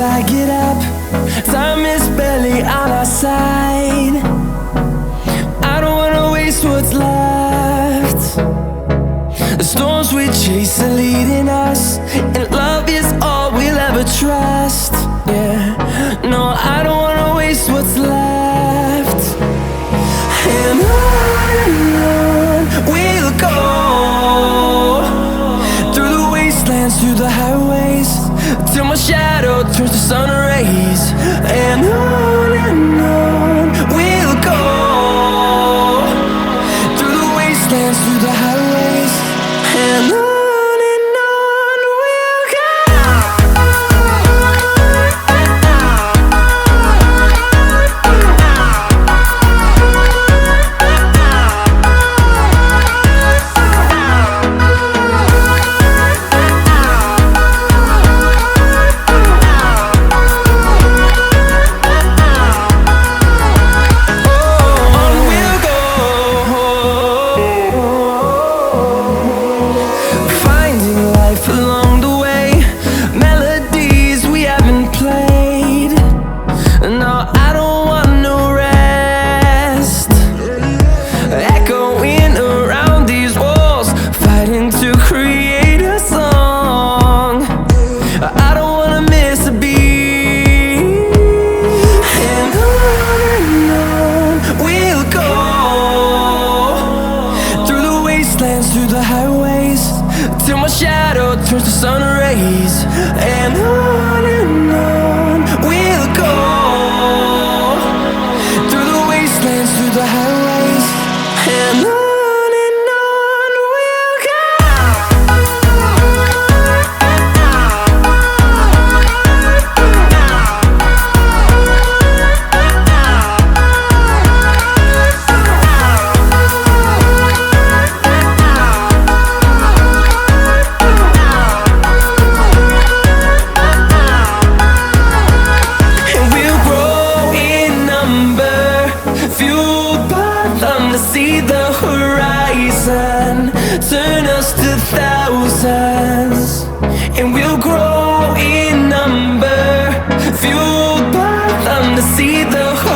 I get up. Time is barely on our side. I don't wanna waste what's left. The storms we chase are leading us, and love is all we'll ever trust. Yeah, no, I don't wanna waste what's left. And on we'll go, through the wastelands, through the highways, till my shadow turns to sun rays. And on we'll go, through the wastelands, through the highways, and on we'll go. Through the highways, till my shadow turns to sun rays. And on we'll go, through the wastelands, through the highways, and on we'll go. To see the horizon turn us to thousands, and we'll grow in number, fueled by them to see the horizon.